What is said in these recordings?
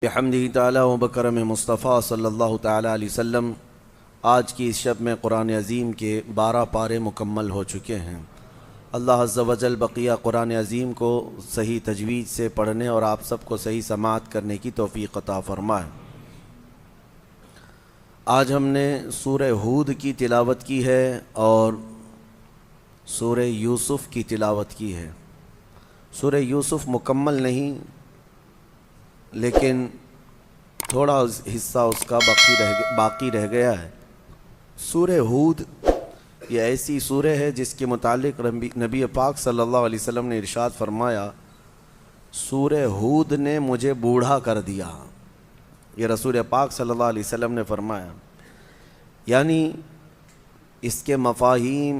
بحمدہ تعالی و بکرم مصطفیٰ صلی اللہ تعالی علیہ وسلم۔ آج کی اس شب میں قرآن عظیم کے 12 پارے مکمل ہو چکے ہیں۔ اللہ عز و جل بقیہ قرآن عظیم کو صحیح تجوید سے پڑھنے اور آپ سب کو صحیح سماعت کرنے کی توفیق عطا فرمائے۔ آج ہم نے سورہ ہود کی تلاوت کی ہے اور سورہ یوسف کی تلاوت کی ہے۔ سورہ یوسف مکمل نہیں، لیکن تھوڑا حصہ اس کا باقی رہ گیا ہے۔ سورہ ہود یہ ایسی سورہ ہے جس کے متعلق نبی پاک صلی اللہ علیہ وسلم نے ارشاد فرمایا، سورہ ہود نے مجھے بوڑھا کر دیا۔ یہ رسول پاک صلی اللہ علیہ وسلم نے فرمایا، یعنی اس کے مفاہیم،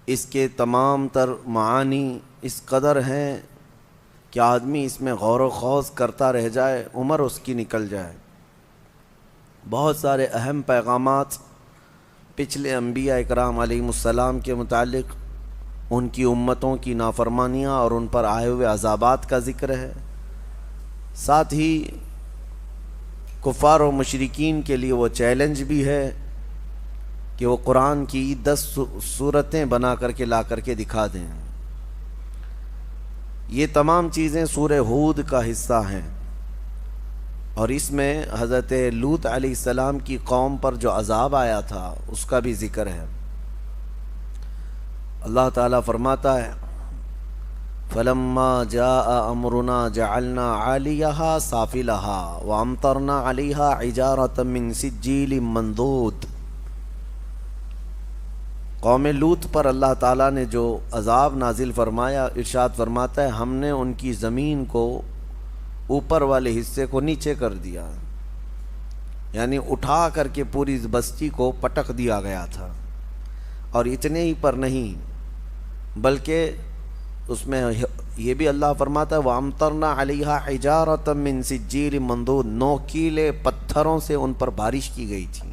اس کے تمام تر معانی اس قدر ہیں کہ آدمی اس میں غور و خوض کرتا رہ جائے، عمر اس کی نکل جائے۔ بہت سارے اہم پیغامات پچھلے انبیاء اکرام علیہم السلام کے متعلق، ان کی امتوں کی نافرمانیاں اور ان پر آئے ہوئے عذابات کا ذکر ہے۔ ساتھ ہی کفار و مشرکین کے لیے وہ چیلنج بھی ہے کہ وہ قرآن کی 10 صورتیں بنا کر کے لا کر کے دکھا دیں۔ یہ تمام چیزیں سورہ ہود کا حصہ ہیں، اور اس میں حضرت لوط علیہ السلام کی قوم پر جو عذاب آیا تھا اس کا بھی ذکر ہے۔ اللہ تعالیٰ فرماتا ہے، فَلَمَّا جَاءَ أَمْرُنَا جَعَلْنَا عَالِيَهَا سَافِلَهَا وَأَمْطَرْنَا عَلَيْهَا حِجَارَةً مِّن سِجِّيلٍ مَّنضُودٍ۔ قوم لوط پر اللہ تعالیٰ نے جو عذاب نازل فرمایا، ارشاد فرماتا ہے، ہم نے ان کی زمین کو اوپر والے حصے کو نیچے کر دیا، یعنی اٹھا کر کے پوری بستی کو پٹک دیا گیا تھا۔ اور اتنے ہی پر نہیں، بلکہ اس میں یہ بھی اللہ فرماتا ہے، وَأَمْطَرْنَا عَلَيْهَا حِجَارَةً مِّن سِجِّيلٍ مَّنضُودٍ، نوکیلے پتھروں سے ان پر بارش کی گئی تھی،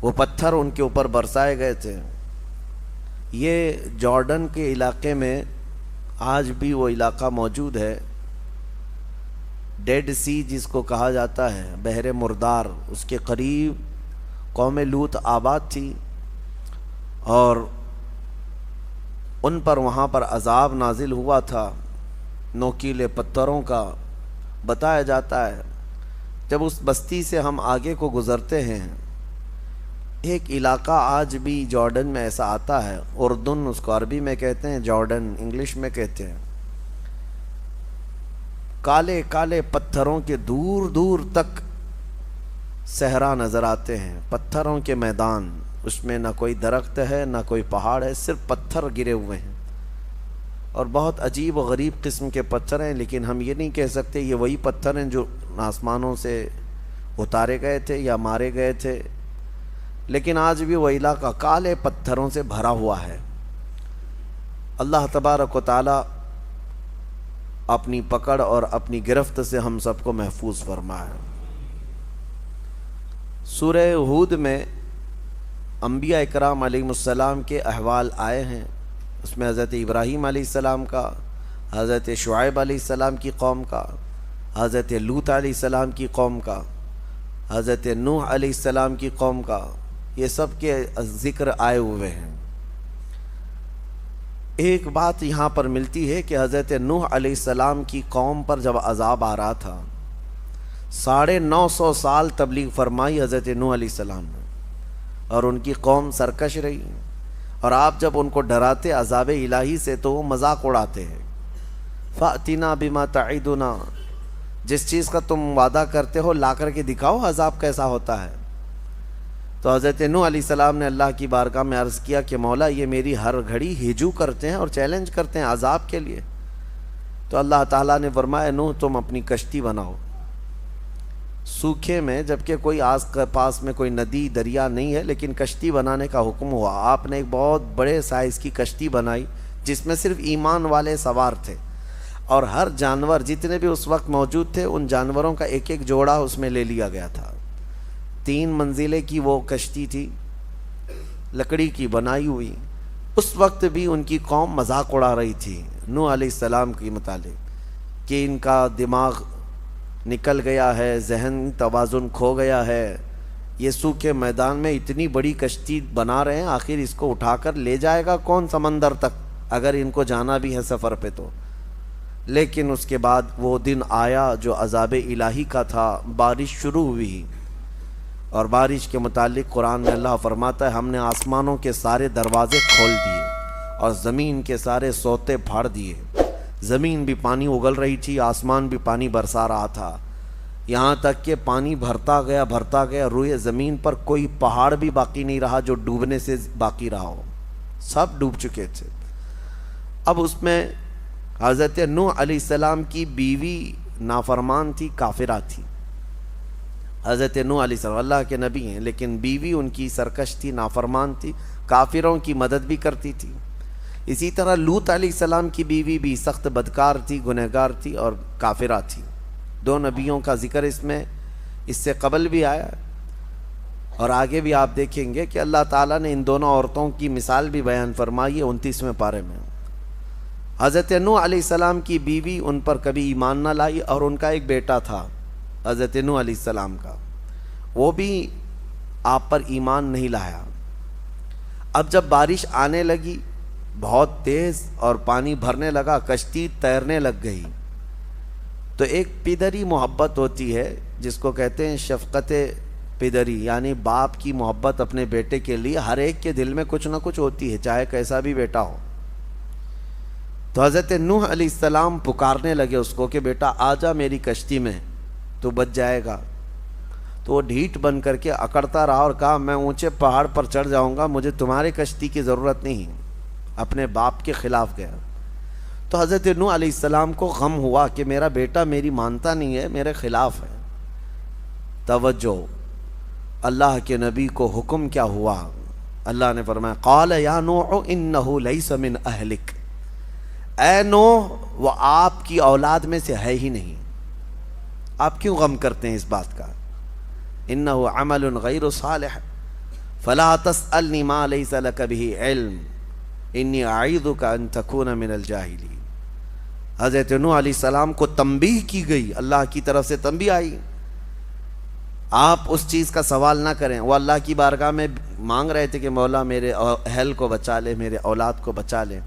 وہ پتھر ان کے اوپر برسائے گئے تھے۔ یہ جارڈن کے علاقے میں آج بھی وہ علاقہ موجود ہے، ڈیڈ سی جس کو کہا جاتا ہے، بحر مردار، اس کے قریب قوم لوط آباد تھی، اور ان پر وہاں پر عذاب نازل ہوا تھا نوکیلے پتھروں کا۔ بتایا جاتا ہے جب اس بستی سے ہم آگے کو گزرتے ہیں، ایک علاقہ آج بھی جارڈن میں ایسا آتا ہے، اردن اس کو عربی میں کہتے ہیں، جارڈن انگلش میں کہتے ہیں۔ کالے کالے پتھروں کے دور دور تک صحرا نظر آتے ہیں، پتھروں کے میدان، اس میں نہ کوئی درخت ہے نہ کوئی پہاڑ ہے، صرف پتھر گرے ہوئے ہیں، اور بہت عجیب و غریب قسم کے پتھر ہیں۔ لیکن ہم یہ نہیں کہہ سکتے یہ وہی پتھر ہیں جو آسمانوں سے اتارے گئے تھے یا مارے گئے تھے، لیکن آج بھی وہ علاقہ کالے پتھروں سے بھرا ہوا ہے۔ اللہ تبارک و تعالی اپنی پکڑ اور اپنی گرفت سے ہم سب کو محفوظ فرمائے۔ سورہ ہود میں انبیاء اکرام علیہم السلام کے احوال آئے ہیں۔ اس میں حضرت ابراہیم علیہ السلام کا، حضرت شعیب علیہ السلام کی قوم کا، حضرت لوط علیہ السلام کی قوم کا، حضرت نوح علیہ السلام کی قوم کا، یہ سب کے ذکر آئے ہوئے ہیں۔ ایک بات یہاں پر ملتی ہے کہ حضرت نوح علیہ السلام کی قوم پر جب عذاب آ رہا تھا، 950 سال تبلیغ فرمائی حضرت نوح علیہ السلام نے، اور ان کی قوم سرکش رہی، اور آپ جب ان کو ڈراتے عذاب الہی سے تو وہ مذاق اڑاتے ہیں۔ فَأْتِنَا بِمَا تَعِدُنَا، جس چیز کا تم وعدہ کرتے ہو لا کر کے دکھاؤ عذاب کیسا ہوتا ہے۔ تو حضرت نوح علیہ السلام نے اللہ کی بارگاہ میں عرض کیا کہ مولا، یہ میری ہر گھڑی ہجو کرتے ہیں اور چیلنج کرتے ہیں عذاب کے لیے۔ تو اللہ تعالیٰ نے فرمایا، نوح تم اپنی کشتی بناؤ سوکھے میں، جبکہ کوئی آس کے پاس میں کوئی ندی دریا نہیں ہے، لیکن کشتی بنانے کا حکم ہوا۔ آپ نے ایک بہت بڑے سائز کی کشتی بنائی جس میں صرف ایمان والے سوار تھے، اور ہر جانور جتنے بھی اس وقت موجود تھے ان جانوروں کا ایک ایک جوڑا اس میں لے لیا گیا تھا۔ 3 منزلیں کی وہ کشتی تھی، لکڑی کی بنائی ہوئی۔ اس وقت بھی ان کی قوم مذاق اڑا رہی تھی نوح علیہ السلام کے متعلق، کہ ان کا دماغ نکل گیا ہے، ذہن توازن کھو گیا ہے، یہ سوکھے میدان میں اتنی بڑی کشتی بنا رہے ہیں، آخر اس کو اٹھا کر لے جائے گا کون سمندر تک اگر ان کو جانا بھی ہے سفر پہ تو۔ لیکن اس کے بعد وہ دن آیا جو عذاب الہی کا تھا، بارش شروع ہوئی، اور بارش کے متعلق قرآن میں اللہ فرماتا ہے ہم نے آسمانوں کے سارے دروازے کھول دیے اور زمین کے سارے سوتے پھاڑ دیے۔ زمین بھی پانی اگل رہی تھی، آسمان بھی پانی برسا رہا تھا، یہاں تک کہ پانی بھرتا گیا، روئے زمین پر کوئی پہاڑ بھی باقی نہیں رہا جو ڈوبنے سے باقی رہا ہو، سب ڈوب چکے تھے۔ اب اس میں حضرت نوح علیہ السلام کی بیوی نافرمان تھی، کافرہ تھی۔ حضرت نوح علیہ السلام اللہ کے نبی ہیں، لیکن بیوی ان کی سرکش تھی، نافرمان تھی، کافروں کی مدد بھی کرتی تھی۔ اسی طرح لوط علیہ السلام کی بیوی بھی سخت بدکار تھی، گنہگار تھی اور کافرہ تھی۔ دو نبیوں کا ذکر اس سے قبل بھی آیا، اور آگے بھی آپ دیکھیں گے کہ اللہ تعالیٰ نے ان دونوں عورتوں کی مثال بھی بیان فرمائی ہے 29ویں پارے میں۔ حضرت نوح علیہ السلام کی بیوی ان پر کبھی ایمان نہ لائی، اور ان کا ایک بیٹا تھا حضرت نوح علیہ السلام کا، وہ بھی آپ پر ایمان نہیں لایا۔ اب جب بارش آنے لگی بہت تیز اور پانی بھرنے لگا، کشتی تیرنے لگ گئی، تو ایک پدری محبت ہوتی ہے جس کو کہتے ہیں شفقت پدری، یعنی باپ کی محبت اپنے بیٹے کے لیے ہر ایک کے دل میں کچھ نہ کچھ ہوتی ہے، چاہے کیسا بھی بیٹا ہو۔ تو حضرت نوح علیہ السلام پکارنے لگے اس کو کہ بیٹا آجا میری کشتی میں، تو بچ جائے گا۔ تو وہ ڈھیٹ بن کر کے اکڑتا رہا اور کہا میں اونچے پہاڑ پر چڑھ جاؤں گا، مجھے تمہاری کشتی کی ضرورت نہیں، اپنے باپ کے خلاف گیا۔ تو حضرت نوح علیہ السلام کو غم ہوا کہ میرا بیٹا میری مانتا نہیں ہے، میرے خلاف ہے۔ توجہ، اللہ کے نبی کو حکم کیا ہوا؟ اللہ نے فرمایا قال یا نوح انہ لیس من اہلک، اے نوح وہ آپ کی اولاد میں سے ہے ہی نہیں، آپ کیوں غم کرتے ہیں اس بات کا؟ انہ عمل غیر صالح فلا تسألنی ما لیس لک بہ علم انی اعیذک ان تکون من الجاہلین۔ حضرت نوح علیہ السلام کو تنبیہ کی گئی، اللہ کی طرف سے تنبیہ آئی آپ اس چیز کا سوال نہ کریں۔ وہ اللہ کی بارگاہ میں مانگ رہے تھے کہ مولا میرے اہل کو بچا لے، میرے اولاد کو بچا لے۔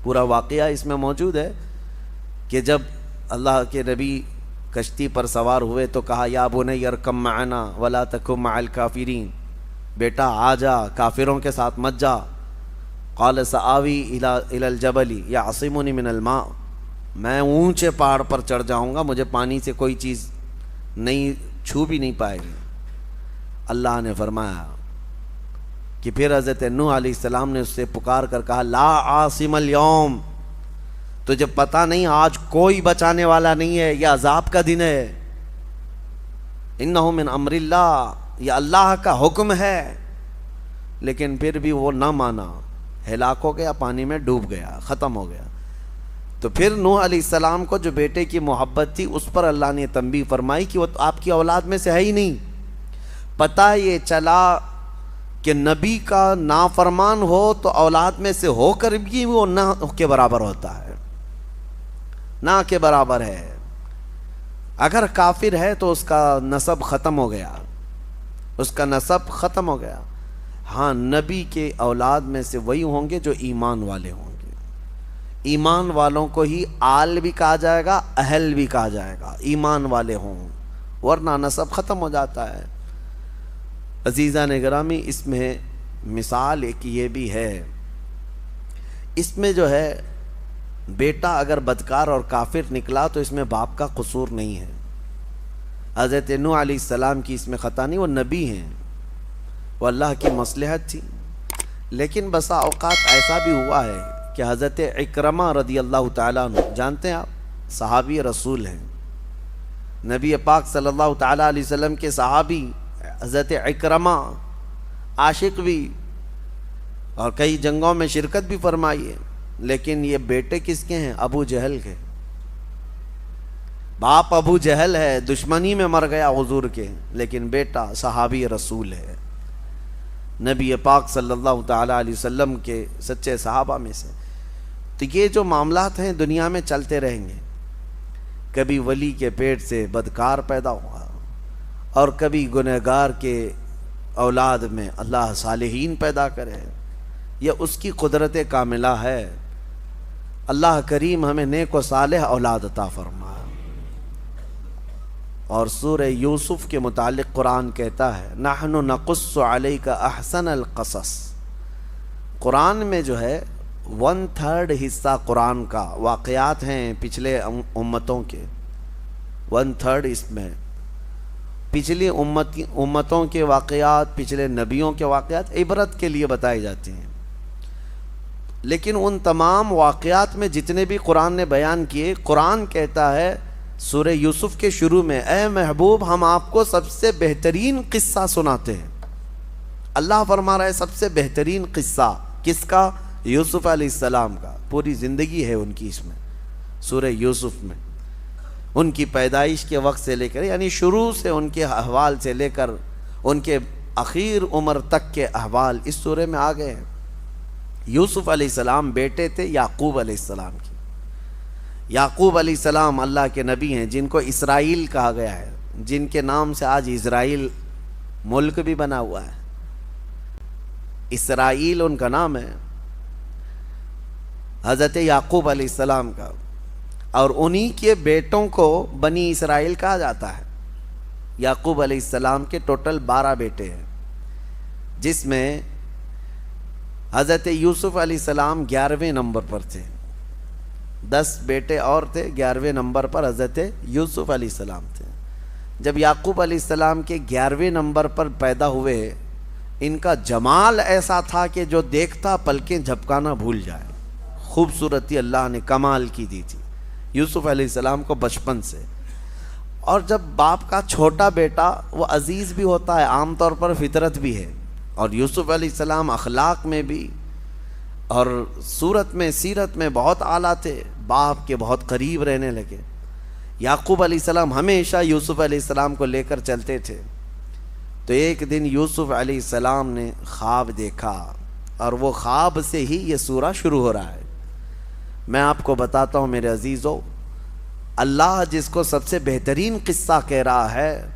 پورا واقعہ اس میں موجود ہے کہ جب اللہ کے نبی کشتی پر سوار ہوئے تو کہا یا بنی ارکب معنا ولا تکن مع الکافرین، بیٹا آ جا کافروں کے ساتھ مت جا۔ قال سآوی الی الجبل یعصمنی من الماء، میں اونچے پہاڑ پر چڑھ جاؤں گا، مجھے پانی سے کوئی چیز نہیں چھو بھی نہیں پائے گی۔ اللہ نے فرمایا کہ پھر حضرت نوح علیہ السلام نے اس سے پکار کر کہا لا عاصم اليوم، تجھے پتہ نہیں آج کوئی بچانے والا نہیں ہے، یہ عذاب کا دن ہے، انہ من امر اللہ، یہ اللہ کا حکم ہے۔ لیکن پھر بھی وہ نہ مانا، ہلاک ہو گیا، پانی میں ڈوب گیا، ختم ہو گیا۔ تو پھر نوح علیہ السلام کو جو بیٹے کی محبت تھی اس پر اللہ نے تنبیہ فرمائی کہ وہ آپ کی اولاد میں سے ہے ہی نہیں۔ پتہ یہ چلا کہ نبی کا نافرمان ہو تو اولاد میں سے ہو کر بھی وہ نہ کے برابر ہوتا ہے، نہ کے برابر ہے۔ اگر کافر ہے تو اس کا نسب ختم ہو گیا، اس کا نسب ختم ہو گیا۔ ہاں نبی کے اولاد میں سے وہی ہوں گے جو ایمان والے ہوں گے، ایمان والوں کو ہی آل بھی کہا جائے گا، اہل بھی کہا جائے گا، ایمان والے ہوں، ورنہ نسب ختم ہو جاتا ہے۔ عزیزان گرامی، اس میں مثال ایک یہ بھی ہے، اس میں جو ہے بیٹا اگر بدکار اور کافر نکلا تو اس میں باپ کا قصور نہیں ہے۔ حضرت نوح علیہ السلام کی اس میں خطا نہیں، وہ نبی ہیں، وہ اللہ کی مصلحت تھی۔ لیکن بسا اوقات ایسا بھی ہوا ہے کہ حضرت اکرمہ رضی اللہ تعالیٰ عنہ، جانتے ہیں آپ صحابی رسول ہیں، نبی پاک صلی اللہ تعالیٰ علیہ وسلم کے صحابی حضرت اکرمہ، عاشق بھی اور کئی جنگوں میں شرکت بھی فرمائی ہے، لیکن یہ بیٹے کس کے ہیں؟ ابو جہل کے۔ باپ ابو جہل ہے، دشمنی میں مر گیا حضور کے، لیکن بیٹا صحابی رسول ہے، نبی پاک صلی اللہ تعالیٰ علیہ وسلم کے سچے صحابہ میں سے۔ تو یہ جو معاملات ہیں دنیا میں چلتے رہیں گے، کبھی ولی کے پیٹ سے بدکار پیدا ہوا اور کبھی گنہگار کے اولاد میں اللہ صالحین پیدا کرے، یہ اس کی قدرت کاملہ ہے۔ اللہ کریم ہمیں نیک و صالح اولاد عطا فرما۔ اور سورہ یوسف کے متعلق قرآن کہتا ہے نحن نقص علیک احسن القصص، قرآن میں جو ہے 1/3 حصہ قرآن کا واقعات ہیں پچھلے امتوں کے، 1/3 اس میں پچھلی امتوں کے واقعات، پچھلے نبیوں کے واقعات عبرت کے لیے بتائے جاتے ہیں۔ لیکن ان تمام واقعات میں جتنے بھی قرآن نے بیان کیے، قرآن کہتا ہے سورہ یوسف کے شروع میں اے محبوب ہم آپ کو سب سے بہترین قصہ سناتے ہیں۔ اللہ فرما رہا ہے سب سے بہترین قصہ کس کا؟ یوسف علیہ السلام کا۔ پوری زندگی ہے ان کی اس میں، سورہ یوسف میں، ان کی پیدائش کے وقت سے لے کر، یعنی شروع سے ان کے احوال سے لے کر ان کے اخیر عمر تک کے احوال اس سورہ میں آ گئے ہیں۔ یوسف علیہ السلام بیٹے تھے یعقوب علیہ السلام کی۔ یعقوب علیہ السلام اللہ کے نبی ہیں جن کو اسرائیل کہا گیا ہے، جن کے نام سے آج اسرائیل ملک بھی بنا ہوا ہے۔ اسرائیل ان کا نام ہے، حضرت یعقوب علیہ السلام کا، اور انہی کے بیٹوں کو بنی اسرائیل کہا جاتا ہے۔ یعقوب علیہ السلام کے ٹوٹل 12 بیٹے ہیں، جس میں حضرت یوسف علیہ السلام 11ویں نمبر پر تھے۔ 10 بیٹے اور تھے، 11ویں نمبر پر حضرت یوسف علیہ السلام تھے۔ جب یعقوب علیہ السلام کے 11ویں نمبر پر پیدا ہوئے، ان کا جمال ایسا تھا کہ جو دیکھتا پلکیں جھپکانا بھول جائے۔ خوبصورتی اللہ نے کمال کی دی تھی یوسف علیہ السلام کو بچپن سے۔ اور جب باپ کا چھوٹا بیٹا وہ عزیز بھی ہوتا ہے، عام طور پر فطرت بھی ہے، اور یوسف علیہ السلام اخلاق میں بھی اور صورت میں سیرت میں بہت اعلیٰ تھے، باپ کے بہت قریب رہنے لگے۔ یعقوب علیہ السلام ہمیشہ یوسف علیہ السلام کو لے کر چلتے تھے۔ تو ایک دن یوسف علیہ السلام نے خواب دیکھا، اور وہ خواب سے ہی یہ سورہ شروع ہو رہا ہے۔ میں آپ کو بتاتا ہوں میرے عزیزو، اللہ جس کو سب سے بہترین قصہ کہہ رہا ہے،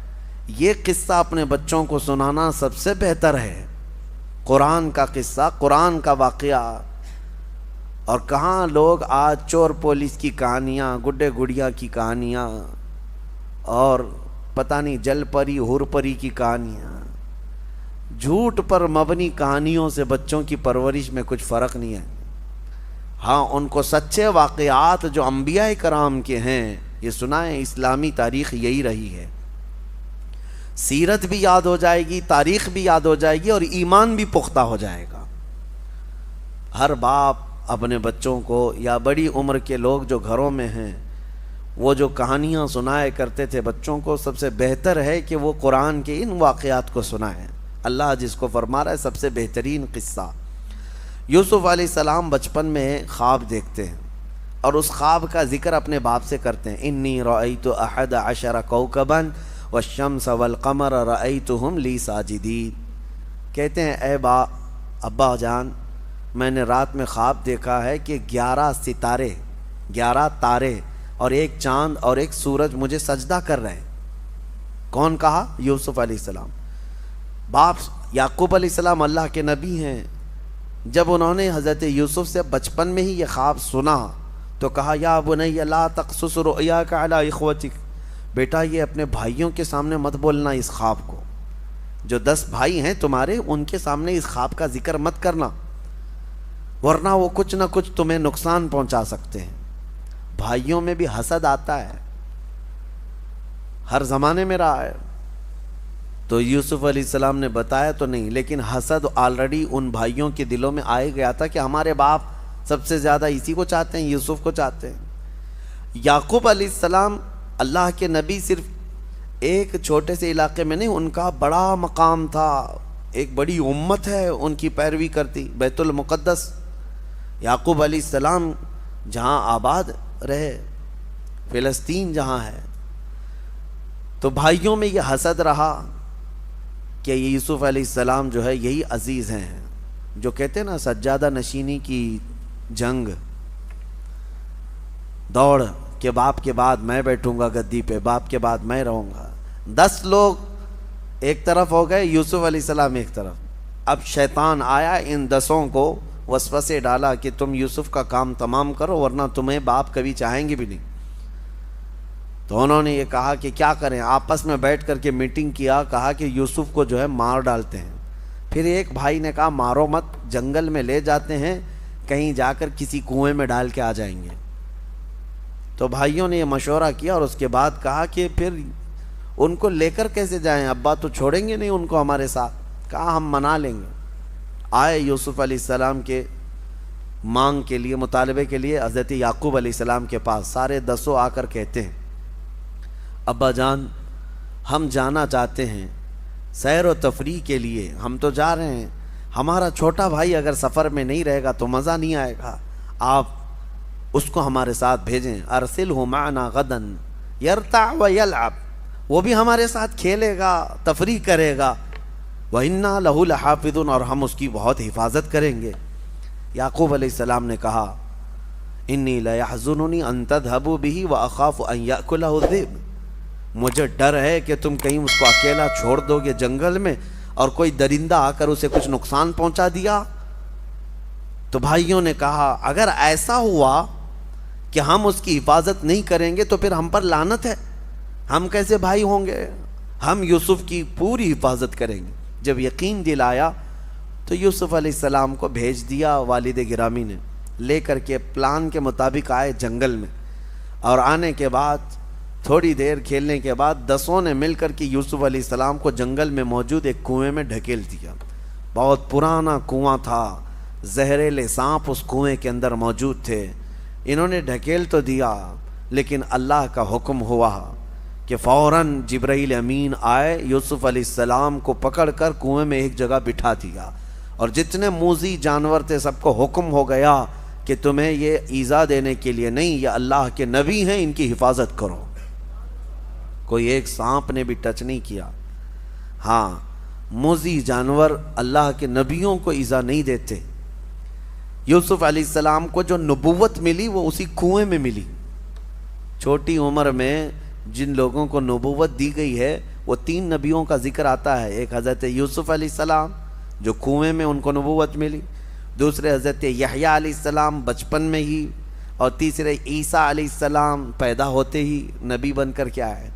یہ قصہ اپنے بچوں کو سنانا سب سے بہتر ہے۔ قرآن کا قصہ، قرآن کا واقعہ۔ اور کہاں لوگ آج چور پولیس کی کہانیاں، گڈے گڑیا کی کہانیاں، اور پتہ نہیں جل پری ہور پری کی کہانیاں، جھوٹ پر مبنی کہانیوں سے بچوں کی پرورش میں کچھ فرق نہیں ہے۔ ہاں ان کو سچے واقعات جو انبیاء کرام کے ہیں یہ سنائیں۔ اسلامی تاریخ یہی رہی ہے، سیرت بھی یاد ہو جائے گی، تاریخ بھی یاد ہو جائے گی، اور ایمان بھی پختہ ہو جائے گا۔ ہر باپ اپنے بچوں کو، یا بڑی عمر کے لوگ جو گھروں میں ہیں، وہ جو کہانیاں سنائے کرتے تھے بچوں کو، سب سے بہتر ہے کہ وہ قرآن کے ان واقعات کو سنائیں۔ اللہ جس کو فرما رہا ہے سب سے بہترین قصہ۔ یوسف علیہ السلام بچپن میں خواب دیکھتے ہیں، اور اس خواب کا ذکر اپنے باپ سے کرتے ہیں۔ انی رأیت 11 کوکبا والشمس والقمر رأیتہم لی ساجدین۔ کہتے ہیں اے ابا جان، میں نے رات میں خواب دیکھا ہے کہ 11 ستارے، 11 تارے اور ایک چاند اور ایک سورج مجھے سجدہ کر رہے ہیں۔ کون کہا؟ یوسف علیہ السلام۔ باپ یعقوب علیہ السلام اللہ کے نبی ہیں، جب انہوں نے حضرت یوسف سے بچپن میں ہی یہ خواب سنا تو کہا یا بنی لا تقصص رؤیاک علی اخوتک، بیٹا یہ اپنے بھائیوں کے سامنے مت بولنا اس خواب کو، جو 10 بھائی ہیں تمہارے ان کے سامنے اس خواب کا ذکر مت کرنا، ورنہ وہ کچھ نہ کچھ تمہیں نقصان پہنچا سکتے ہیں۔ بھائیوں میں بھی حسد آتا ہے، ہر زمانے میں رہا ہے۔ تو یوسف علیہ السلام نے بتایا تو نہیں، لیکن حسد آلریڈی ان بھائیوں کے دلوں میں آئے گیا تھا کہ ہمارے باپ سب سے زیادہ اسی کو چاہتے ہیں، یوسف کو چاہتے ہیں۔ یعقوب علیہ السلام اللہ کے نبی صرف ایک چھوٹے سے علاقے میں نہیں، ان کا بڑا مقام تھا، ایک بڑی امت ہے ان کی پیروی کرتی۔ بیت المقدس یعقوب علیہ السلام جہاں آباد رہے، فلسطین جہاں ہے، تو بھائیوں میں یہ حسد رہا کہ یوسف علیہ السلام جو ہے یہی عزیز ہیں، جو کہتے ہیں نا سجادہ نشینی کی جنگ، دوڑ کہ باپ کے بعد میں بیٹھوں گا گدی پہ، باپ کے بعد میں رہوں گا۔ 10 لوگ ایک طرف ہو گئے، یوسف علیہ السلام ایک طرف۔ اب شیطان آیا، ان 10 کو وسوسے ڈالا کہ تم یوسف کا کام تمام کرو ورنہ تمہیں باپ کبھی چاہیں گے بھی نہیں۔ تو انہوں نے یہ کہا کہ کیا کریں، آپس میں بیٹھ کر کے میٹنگ کیا، کہا کہ یوسف کو جو ہے مار ڈالتے ہیں۔ پھر ایک بھائی نے کہا مارو مت، جنگل میں لے جاتے ہیں، کہیں جا کر کسی کنویں میں ڈال کے آ جائیں گے۔ تو بھائیوں نے یہ مشورہ کیا اور اس کے بعد کہا کہ پھر ان کو لے کر کیسے جائیں، ابا تو چھوڑیں گے نہیں ان کو ہمارے ساتھ۔ کہا ہم منا لیں گے۔ آئے یوسف علیہ السلام کے مانگ کے لیے، مطالبے کے لیے حضرت یعقوب علیہ السلام کے پاس۔ سارے 10 آ کر کہتے ہیں ابا جان ہم جانا چاہتے ہیں سیر و تفریح کے لیے، ہم تو جا رہے ہیں، ہمارا چھوٹا بھائی اگر سفر میں نہیں رہے گا تو مزہ نہیں آئے گا، آپ اس کو ہمارے ساتھ بھیجیں۔ ارسلہ معنا غدا یرتع ویلعب، وہ بھی ہمارے ساتھ کھیلے گا، تفریح کرے گا۔ وَإِنَّا لَهُ لَحَافِظُونَ، اور ہم اس کی بہت حفاظت کریں گے۔ یعقوب علیہ السلام نے کہا انی لَيَحْزُنُنِي أَن تَذْهَبُوا بِهِ وَأَخَافُ أَن يَأْكُلَهُ الذِّئْبُ، مجھے ڈر ہے کہ تم کہیں اس کو اکیلا چھوڑ دو گے جنگل میں اور کوئی درندہ آ کر اسے کچھ نقصان پہنچا دیا۔ تو بھائیوں نے کہا اگر ایسا ہوا کہ ہم اس کی حفاظت نہیں کریں گے تو پھر ہم پر لعنت ہے، ہم کیسے بھائی ہوں گے، ہم یوسف کی پوری حفاظت کریں گے۔ جب یقین دلایا تو یوسف علیہ السلام کو بھیج دیا والد گرامی نے، لے کر کے پلان کے مطابق آئے جنگل میں، اور آنے کے بعد تھوڑی دیر کھیلنے کے بعد 10 نے مل کر کے یوسف علیہ السلام کو جنگل میں موجود ایک کنویں میں ڈھکیل دیا۔ بہت پرانا کنواں تھا، زہریلے سانپ اس کنویں کے اندر موجود تھے۔ انہوں نے ڈھکیل تو دیا لیکن اللہ کا حکم ہوا کہ فوراً جبرائیل امین آئے، یوسف علیہ السلام کو پکڑ کر کنویں میں ایک جگہ بٹھا دیا، اور جتنے موذی جانور تھے سب کو حکم ہو گیا کہ تمہیں یہ ایذا دینے کے لیے نہیں، یہ اللہ کے نبی ہیں، ان کی حفاظت کرو۔ کوئی ایک سانپ نے بھی ٹچ نہیں کیا۔ ہاں، موذی جانور اللہ کے نبیوں کو ایذا نہیں دیتے۔ یوسف علیہ السلام کو جو نبوت ملی وہ اسی کنویں میں ملی۔ چھوٹی عمر میں جن لوگوں کو نبوت دی گئی ہے وہ 3 نبیوں کا ذکر آتا ہے۔ ایک حضرت یوسف علیہ السلام جو کنویں میں ان کو نبوت ملی، دوسرے حضرت یحییٰ علیہ السلام بچپن میں ہی، اور تیسرے عیسیٰ علیہ السلام پیدا ہوتے ہی نبی بن کر کے آئے۔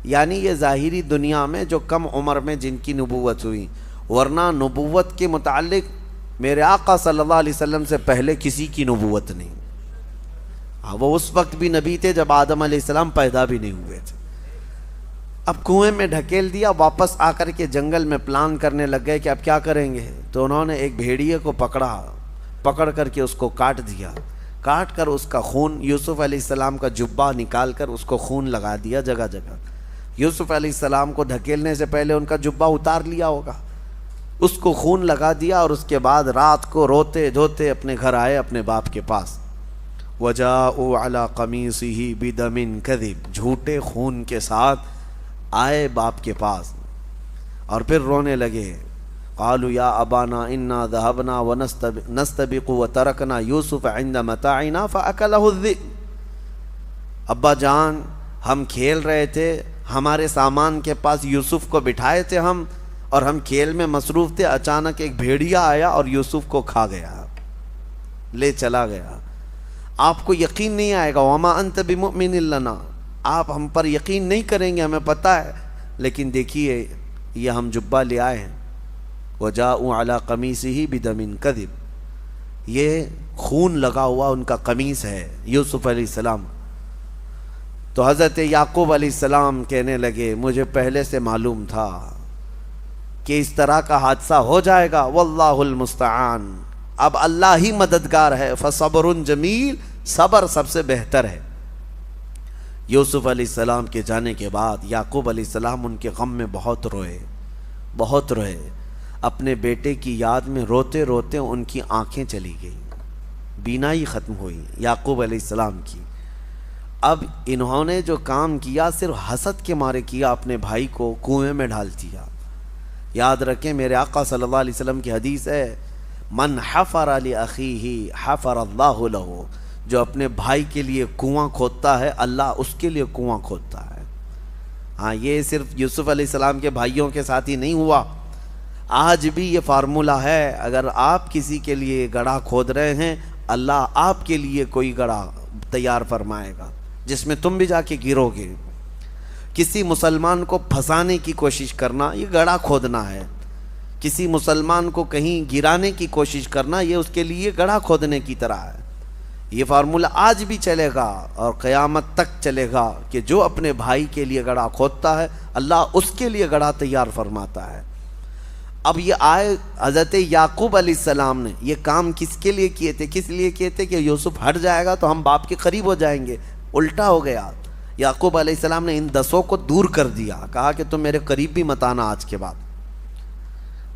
یعنی یہ ظاہری دنیا میں جو کم عمر میں جن کی نبوت ہوئی، ورنہ نبوت کے متعلق میرے آقا صلی اللہ علیہ وسلم سے پہلے کسی کی نبوت نہیں۔ وہ اس وقت بھی نبی تھے جب آدم علیہ السلام پیدا بھی نہیں ہوئے تھے۔ اب کنویں میں ڈھکیل دیا، واپس آ کر کے جنگل میں پلان کرنے لگ گئے کہ اب کیا کریں گے۔ تو انہوں نے ایک بھیڑیے کو پکڑ کر کے اس کو کاٹ دیا، کاٹ کر اس کا خون، یوسف علیہ السلام کا جبہ نکال کر اس کو خون لگا دیا جگہ جگہ۔ یوسف علیہ السلام کو دھکیلنے سے پہلے ان کا جبہ اتار لیا ہوگا، اس کو خون لگا دیا، اور اس کے بعد رات کو روتے دھوتے اپنے گھر آئے اپنے باپ کے پاس۔ وَجَاءُوا عَلَىٰ قَمِيصِهِ بِدَمٍ كَذِبٍ، جھوٹے خون کے ساتھ آئے باپ کے پاس اور پھر رونے لگے۔ قالوا یا ابانا انا ذهبنا ونستبق وتركنا يوسف عند متاعنا فاكله الذئب، ابا جان ہم کھیل رہے تھے، ہمارے سامان کے پاس یوسف کو بٹھائے تھے ہم، اور ہم کھیل میں مصروف تھے، اچانک ایک بھیڑیا آیا اور یوسف کو کھا گیا، لے چلا گیا۔ آپ کو یقین نہیں آئے گا، وما انت بمؤمن لنا، آپ ہم پر یقین نہیں کریں گے، ہمیں پتہ ہے، لیکن دیکھیے یہ ہم جبہ لے آئے ہیں۔ وجاءوا علی قمیصہ بدم کذب، یہ خون لگا ہوا ان کا قمیص ہے یوسف علیہ السلام۔ تو حضرت یعقوب علیہ السلام کہنے لگے مجھے پہلے سے معلوم تھا کہ اس طرح کا حادثہ ہو جائے گا، واللہ المستعان، اب اللہ ہی مددگار ہے، فصبر جمیل، صبر سب سے بہتر ہے۔ یوسف علیہ السلام کے جانے کے بعد یعقوب علیہ السلام ان کے غم میں بہت روئے، اپنے بیٹے کی یاد میں روتے روتے ان کی آنکھیں چلی گئیں، بینائی ختم ہوئی یعقوب علیہ السلام کی۔ اب انہوں نے جو کام کیا صرف حسد کے مارے کیا، اپنے بھائی کو کنویں میں ڈال دیا۔ یاد رکھیں میرے آقا صلی اللہ علیہ وسلم کی حدیث ہے، من حفر لاخیہ حفر اللہ لہ، جو اپنے بھائی کے لیے کنواں کھودتا ہے اللہ اس کے لیے کنواں کھودتا ہے۔ ہاں، یہ صرف یوسف علیہ السلام کے بھائیوں کے ساتھ ہی نہیں ہوا، آج بھی یہ فارمولہ ہے۔ اگر آپ کسی کے لیے گڑھا کھود رہے ہیں، اللہ آپ کے لیے کوئی گڑھا تیار فرمائے گا جس میں تم بھی جا کے گرو گے۔ کسی مسلمان کو پھنسانے کی کوشش کرنا یہ گڑھا کھودنا ہے، کسی مسلمان کو کہیں گرانے کی کوشش کرنا یہ اس کے لیے گڑھا کھودنے کی طرح ہے۔ یہ فارمولہ آج بھی چلے گا اور قیامت تک چلے گا کہ جو اپنے بھائی کے لیے گڑھا کھودتا ہے اللہ اس کے لیے گڑھا تیار فرماتا ہے۔ اب یہ آئے حضرت یعقوب علیہ السلام نے یہ کام کس کے لیے کیے تھے؟ کس لیے کیے تھے کہ یوسف ہٹ جائے گا تو ہم باپ کے قریب ہو جائیں گے۔ الٹا ہو گیا، یعقوب علیہ السلام نے ان 10 کو دور کر دیا، کہا کہ تم میرے قریب بھی مت آنا آج کے بعد۔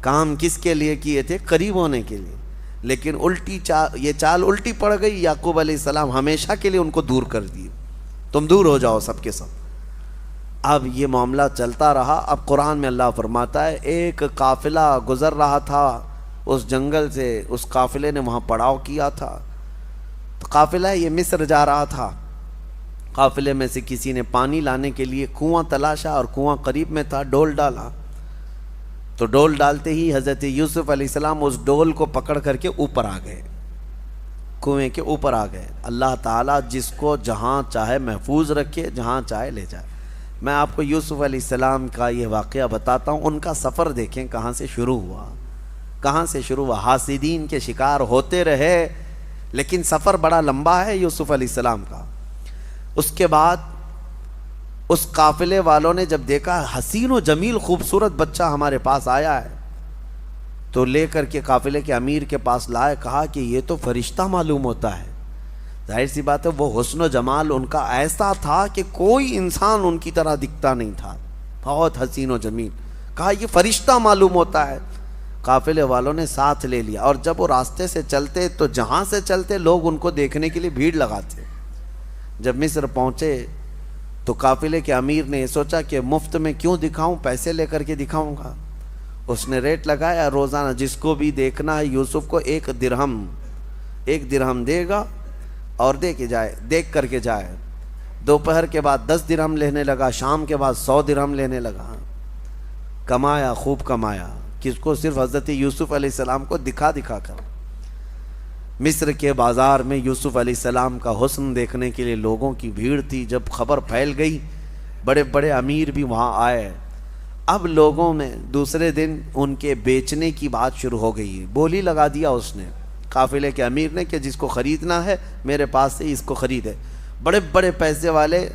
کام کس کے لیے کیے تھے؟ قریب ہونے کے لیے، لیکن یہ چال الٹی پڑ گئی۔ یعقوب علیہ السلام ہمیشہ کے لیے ان کو دور کر دیے، تم دور ہو جاؤ سب کے سب۔ اب یہ معاملہ چلتا رہا۔ اب قرآن میں اللہ فرماتا ہے ایک قافلہ گزر رہا تھا اس جنگل سے، اس قافلے نے وہاں پڑاؤ کیا تھا۔ تو قافلہ یہ مصر جا رہا تھا، قافلے میں سے کسی نے پانی لانے کے لیے کنواں تلاشا اور کنواں قریب میں تھا، ڈول ڈالا تو ڈول ڈالتے ہی حضرت یوسف علیہ السلام اس ڈول کو پکڑ کر کے اوپر آ گئے، کنویں کے اوپر آ گئے۔ اللہ تعالیٰ جس کو جہاں چاہے محفوظ رکھے، جہاں چاہے لے جائے۔ میں آپ کو یوسف علیہ السلام کا یہ واقعہ بتاتا ہوں، ان کا سفر دیکھیں کہاں سے شروع ہوا، کہاں سے شروع ہوا۔ حاسدین کے شکار ہوتے رہے لیکن سفر بڑا لمبا ہے یوسف علیہ السلام کا۔ اس کے بعد اس قافلے والوں نے جب دیکھا حسین و جمیل خوبصورت بچہ ہمارے پاس آیا ہے تو لے کر کے قافلے کے امیر کے پاس لائے، کہا کہ یہ تو فرشتہ معلوم ہوتا ہے۔ ظاہر سی بات ہے وہ حسن و جمال ان کا ایسا تھا کہ کوئی انسان ان کی طرح دکھتا نہیں تھا، بہت حسین و جمیل۔ کہا یہ فرشتہ معلوم ہوتا ہے۔ قافلے والوں نے ساتھ لے لیا، اور جب وہ راستے سے چلتے تو جہاں سے چلتے لوگ ان کو دیکھنے کے لیے بھیڑ لگاتے۔ جب مصر پہنچے تو قافلے کے امیر نے یہ سوچا کہ مفت میں کیوں دکھاؤں، پیسے لے کر کے دکھاؤں گا۔ اس نے ریٹ لگایا، روزانہ جس کو بھی دیکھنا ہے یوسف کو 1 درہم دے گا اور دیکھ کر کے جائے۔ دوپہر کے بعد 10 درہم لینے لگا، شام کے بعد 100 درہم لینے لگا۔ کمایا، خوب کمایا، کس کو؟ صرف حضرت یوسف علیہ السلام کو دکھا کر۔ مصر کے بازار میں یوسف علیہ السلام کا حسن دیکھنے کے لیے لوگوں کی بھیڑ تھی۔ جب خبر پھیل گئی بڑے بڑے امیر بھی وہاں آئے۔ اب لوگوں میں دوسرے دن ان کے بیچنے کی بات شروع ہو گئی، بولی لگا دیا اس نے، قافلے کے امیر نے، کہ جس کو خریدنا ہے میرے پاس سے اس کو خریدے۔ بڑے بڑے پیسے والے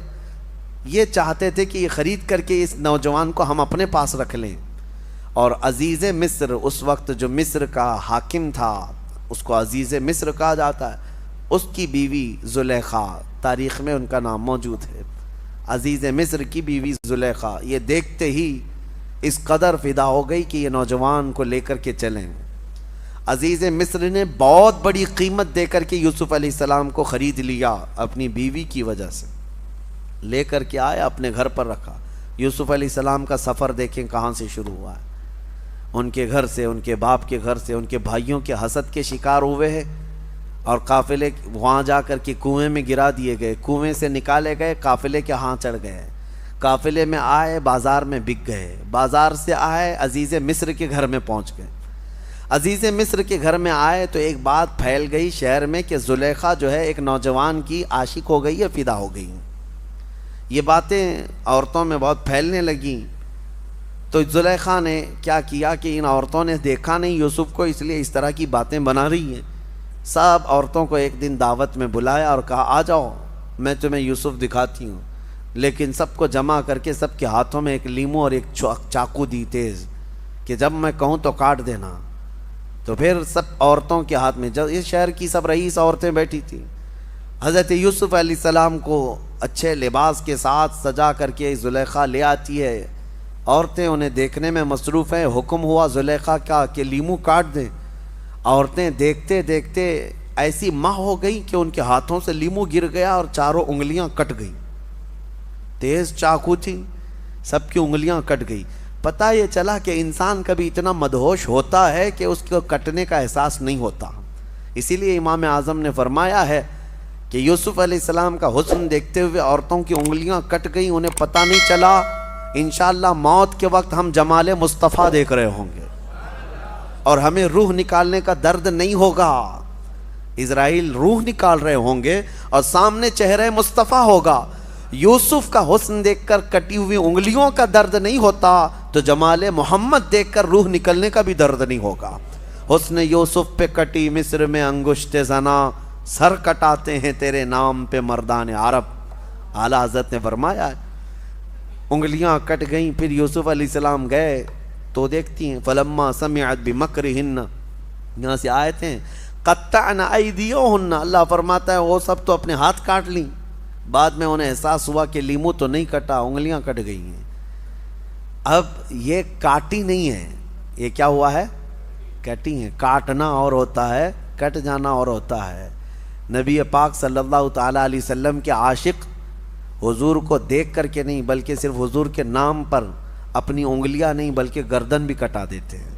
یہ چاہتے تھے کہ یہ خرید کر کے اس نوجوان کو ہم اپنے پاس رکھ لیں۔ اور عزیز مصر، اس وقت جو مصر کا حاکم تھا اس کو عزیز مصر کہا جاتا ہے، اس کی بیوی زلیخا، تاریخ میں ان کا نام موجود ہے، عزیز مصر کی بیوی زلیخا، یہ دیکھتے ہی اس قدر فدا ہو گئی کہ یہ نوجوان کو لے کر کے چلیں۔ عزیز مصر نے بہت بڑی قیمت دے کر کے یوسف علیہ السلام کو خرید لیا اپنی بیوی کی وجہ سے، لے کر کے آیا اپنے گھر پر رکھا۔ یوسف علیہ السلام کا سفر دیکھیں کہاں سے شروع ہوا ہے، ان کے گھر سے، ان کے باپ کے گھر سے، ان کے بھائیوں کے حسد کے شکار ہوئے ہیں، اور قافلے وہاں جا کر کے کنویں میں گرا دیے گئے، کنویں سے نکالے گئے، قافلے کے ہاں چڑھ گئے، قافلے میں آئے بازار میں بک گئے، بازار سے آئے عزیز مصر کے گھر میں پہنچ گئے۔ عزیز مصر کے گھر میں آئے تو ایک بات پھیل گئی شہر میں کہ زلیخا جو ہے ایک نوجوان کی عاشق ہو گئی ہے، فدا ہو گئی۔ یہ باتیں عورتوں میں بہت پھیلنے لگیں، تو زلیخا نے کیا کیا کہ ان عورتوں نے دیکھا نہیں یوسف کو، اس لیے اس طرح کی باتیں بنا رہی ہیں۔ سب عورتوں کو ایک دن دعوت میں بلایا اور کہا آ جاؤ میں تمہیں یوسف دکھاتی ہوں، لیکن سب کو جمع کر کے سب کے ہاتھوں میں ایک لیمو اور ایک چاقو دی تیز، کہ جب میں کہوں تو کاٹ دینا۔ تو پھر سب عورتوں کے ہاتھ میں، جب اس شہر کی سب رئیس عورتیں بیٹھی تھیں، حضرت یوسف علیہ السلام کو اچھے لباس کے ساتھ سجا کر کے زلیخا لے آتی ہے، عورتیں انہیں دیکھنے میں مصروف ہیں۔ حکم ہوا زلیخا کا کہ لیمو کاٹ دیں، عورتیں دیکھتے دیکھتے ایسی ماہ ہو گئی کہ ان کے ہاتھوں سے لیمو گر گیا اور چاروں انگلیاں کٹ گئی، تیز چاقو تھی، سب کی انگلیاں کٹ گئی۔ پتہ یہ چلا کہ انسان کبھی اتنا مدہوش ہوتا ہے کہ اس کو کٹنے کا احساس نہیں ہوتا۔ اسی لیے امام اعظم نے فرمایا ہے کہ یوسف علیہ السلام کا حسن دیکھتے ہوئے عورتوں کی انگلیاں کٹ گئیں، انہیں پتہ نہیں چلا۔ انشاءاللہ موت کے وقت ہم جمال مصطفیٰ دیکھ رہے ہوں گے اور ہمیں روح نکالنے کا درد نہیں ہوگا۔ اسرائیل روح نکال رہے ہوں گے اور سامنے چہرہ مصطفیٰ ہوگا۔ یوسف کا حسن دیکھ کر کٹی ہوئی انگلیوں کا درد نہیں ہوتا تو جمال محمد دیکھ کر روح نکلنے کا بھی درد نہیں ہوگا۔ حسن یوسف پہ کٹی مصر میں انگشت زنا، سر کٹاتے ہیں تیرے نام پہ مردان عرب۔ اعلیٰ حضرت نے فرمایا انگلیاں کٹ گئیں، پھر یوسف علیہ السلام گئے تو دیکھتی ہیں فلما سمعت بمکرہن، یہاں سے آیت ہیں قطعنا ایدیہن، اللہ فرماتا ہے وہ سب تو اپنے ہاتھ کاٹ لیں، بعد میں انہیں احساس ہوا کہ لیمو تو نہیں کٹا، انگلیاں کٹ گئی ہیں۔ اب یہ کاٹی نہیں ہے، یہ کیا ہوا ہے؟ کٹی ہیں۔ کاٹنا اور ہوتا ہے، کٹ جانا اور ہوتا ہے۔ نبی پاک صلی اللہ تعالیٰ علیہ وسلم کے عاشق حضور کو دیکھ کر کے نہیں بلکہ صرف حضور کے نام پر اپنی انگلیاں نہیں بلکہ گردن بھی کٹا دیتے ہیں۔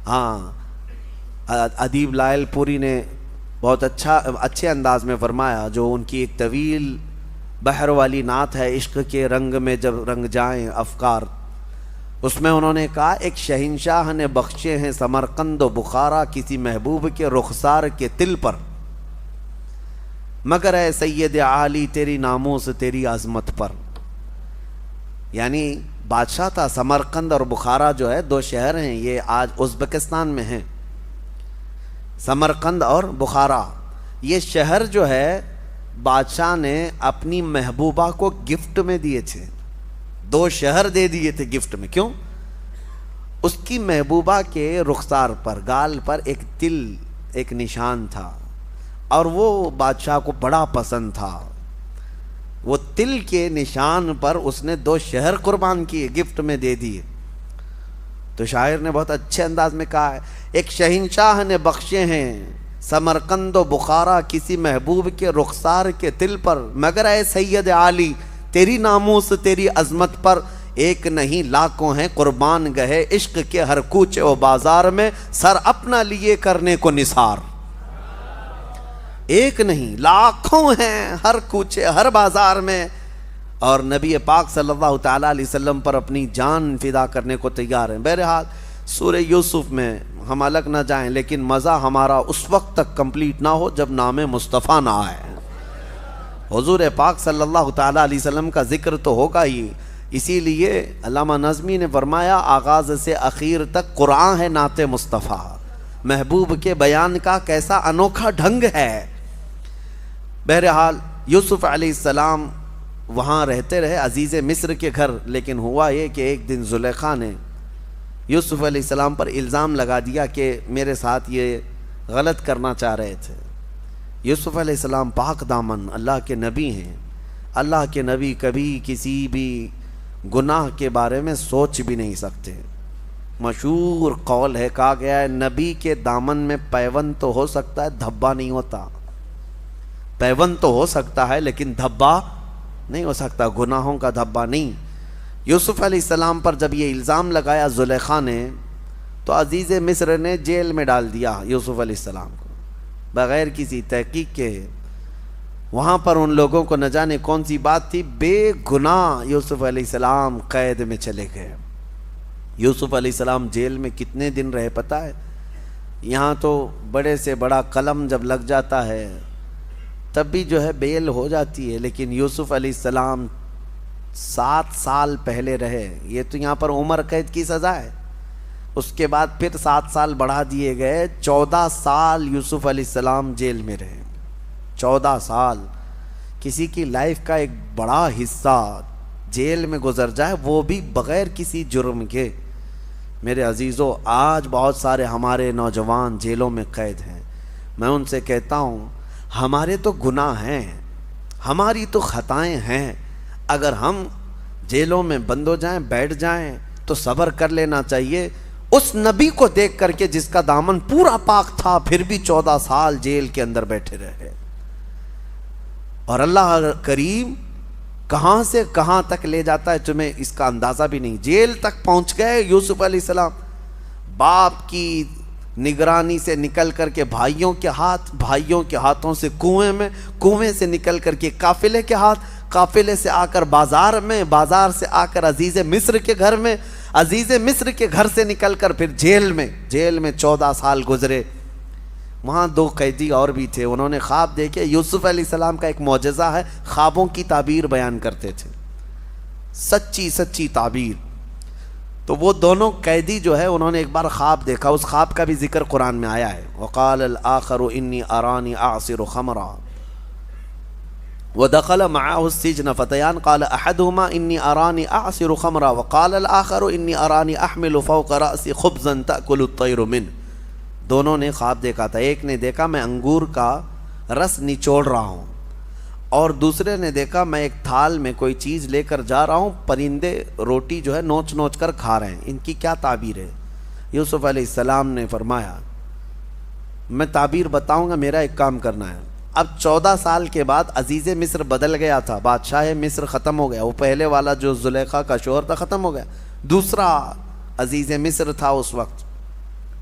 ہاں، ادیب لائل پوری نے بہت اچھے انداز میں فرمایا، جو ان کی ایک طویل بحر والی نعت ہے، عشق کے رنگ میں جب رنگ جائیں افکار، اس میں انہوں نے کہا ایک شہنشاہ نے بخشے ہیں سمرقند و بخارا کسی محبوب کے رخسار کے تل پر، مگر اے سید عالی تیری ناموس تیری عظمت پر۔ یعنی بادشاہ تھا۔ سمرقند اور بخارا جو ہے دو شہر ہیں، یہ آج ازبکستان میں ہیں، سمرقند اور بخارا۔ یہ شہر جو ہے بادشاہ نے اپنی محبوبہ کو گفٹ میں دیے تھے، دو شہر دے دیے تھے گفٹ میں۔ کیوں؟ اس کی محبوبہ کے رخسار پر، گال پر ایک تل، ایک نشان تھا اور وہ بادشاہ کو بڑا پسند تھا۔ وہ تل کے نشان پر اس نے دو شہر قربان کیے، گفٹ میں دے دیے۔ تو شاعر نے بہت اچھے انداز میں کہا ہے ایک شہنشاہ نے بخشے ہیں سمرقند و بخارا کسی محبوب کے رخسار کے تل پر، مگر اے سید عالی تیری ناموس تیری عظمت پر، ایک نہیں لاکھوں ہیں قربان گئے عشق کے ہر کوچے و بازار میں، سر اپنا لیے کرنے کو نثار۔ ایک نہیں لاکھوں ہیں ہر کوچے ہر بازار میں، اور نبی پاک صلی اللہ تعالیٰ علیہ وسلم پر اپنی جان فدا کرنے کو تیار ہیں۔ بہرحال سورہ یوسف میں ہم الگ نہ جائیں، لیکن مزہ ہمارا اس وقت تک کمپلیٹ نہ ہو جب نام مصطفیٰ نہ آئے۔ حضور پاک صلی اللہ تعالیٰ علیہ وسلم کا ذکر تو ہوگا ہی، اسی لیے علامہ نظمی نے فرمایا آغاز سے اخیر تک قرآن ہے نعت مصطفیٰ، محبوب کے بیان کا کیسا انوکھا ڈھنگ ہے۔ بہرحال یوسف علیہ السلام وہاں رہتے رہے عزیز مصر کے گھر، لیکن ہوا یہ کہ ایک دن زلیخا نے یوسف علیہ السلام پر الزام لگا دیا کہ میرے ساتھ یہ غلط کرنا چاہ رہے تھے۔ یوسف علیہ السلام پاک دامن اللہ کے نبی ہیں، اللہ کے نبی کبھی کسی بھی گناہ کے بارے میں سوچ بھی نہیں سکتے۔ مشہور قول ہے، کہا گیا ہے نبی کے دامن میں پیوند تو ہو سکتا ہے دھبا نہیں ہوتا، پیوند تو ہو سکتا ہے لیکن دھبا نہیں ہو سکتا، گناہوں کا دھبا نہیں۔ یوسف علیہ السلام پر جب یہ الزام لگایا زلیخا نے تو عزیز مصر نے جیل میں ڈال دیا یوسف علیہ السلام کو بغیر کسی تحقیق کے۔ وہاں پر ان لوگوں کو نہ جانے کون سی بات تھی، بے گناہ یوسف علیہ السلام قید میں چلے گئے۔ یوسف علیہ السلام جیل میں کتنے دن رہے پتہ ہے؟ یہاں تو بڑے سے بڑا قلم جب لگ جاتا ہے تب بھی جو ہے بیل ہو جاتی ہے، لیکن یوسف علیہ السلام 7 سال پہلے رہے۔ یہ تو یہاں پر عمر قید کی سزا ہے، اس کے بعد پھر 7 سال بڑھا دیے گئے، 14 سال یوسف علیہ السلام جیل میں رہے۔ 14 سال کسی کی لائف کا ایک بڑا حصہ جیل میں گزر جائے، وہ بھی بغیر کسی جرم کے۔ میرے عزیزو، آج بہت سارے ہمارے نوجوان جیلوں میں قید ہیں۔ میں ان سے کہتا ہوں ہمارے تو گناہ ہیں، ہماری تو خطائیں ہیں، اگر ہم جیلوں میں بند ہو جائیں بیٹھ جائیں تو صبر کر لینا چاہیے اس نبی کو دیکھ کر کے جس کا دامن پورا پاک تھا پھر بھی 14 سال جیل کے اندر بیٹھے رہے۔ اور اللہ کریم کہاں سے کہاں تک لے جاتا ہے تمہیں اس کا اندازہ بھی نہیں۔ جیل تک پہنچ گئے یوسف علیہ السلام، باپ کی نگرانی سے نکل کر کے بھائیوں کے ہاتھ، بھائیوں کے ہاتھوں سے کنویں میں، کنویں سے نکل کر کے قافلے کے ہاتھ، قافلے سے آ کر بازار میں، بازار سے آ کر عزیز مصر کے گھر میں، عزیز مصر کے گھر سے نکل کر پھر جیل میں، جیل میں 14 سال گزرے۔ وہاں 2 قیدی اور بھی تھے، انہوں نے خواب دیکھے۔ یوسف علیہ السلام کا ایک معجزہ ہے، خوابوں کی تعبیر بیان کرتے تھے، سچی سچی تعبیر۔ تو وہ دونوں قیدی جو ہے انہوں نے ایک بار خواب دیکھا، اس خواب کا بھی ذکر قرآن میں آیا ہے۔ وقال الآخر انی ارانی اعصر خمرا ودخل معه السجن فتيان قال احدهما انی ارانی اعصر خمرا وقال الآخر انی ارانی احمل فوق رأسی خبزا تأکل الطیر منه۔ دونوں نے خواب دیکھا تھا، ایک نے دیکھا میں انگور کا رس نچوڑ رہا ہوں، اور دوسرے نے دیکھا میں ایک تھال میں کوئی چیز لے کر جا رہا ہوں، پرندے روٹی جو ہے نوچ نوچ کر کھا رہے ہیں، ان کی کیا تعبیر ہے؟ یوسف علیہ السلام نے فرمایا میں تعبیر بتاؤں گا، میرا ایک کام کرنا ہے۔ اب 14 سال کے بعد عزیز مصر بدل گیا تھا، بادشاہ مصر ختم ہو گیا، وہ پہلے والا جو زلیخا کا شوہر تھا ختم ہو گیا، دوسرا عزیز مصر تھا اس وقت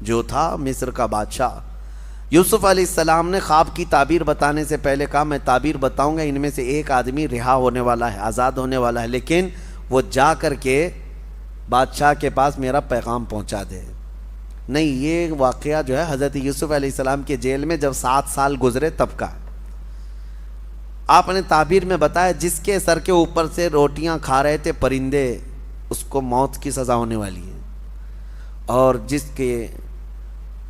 جو تھا مصر کا بادشاہ۔ یوسف علیہ السلام نے خواب کی تعبیر بتانے سے پہلے کہا میں تعبیر بتاؤں گا، ان میں سے ایک آدمی رہا ہونے والا ہے، آزاد ہونے والا ہے، لیکن وہ جا کر کے بادشاہ کے پاس میرا پیغام پہنچا دے۔ نہیں، یہ واقعہ جو ہے حضرت یوسف علیہ السلام کے جیل میں جب 7 سال گزرے تب کا ہے۔ آپ نے تعبیر میں بتایا جس کے سر کے اوپر سے روٹیاں کھا رہے تھے پرندے، اس کو موت کی سزا ہونے والی ہے، اور جس کے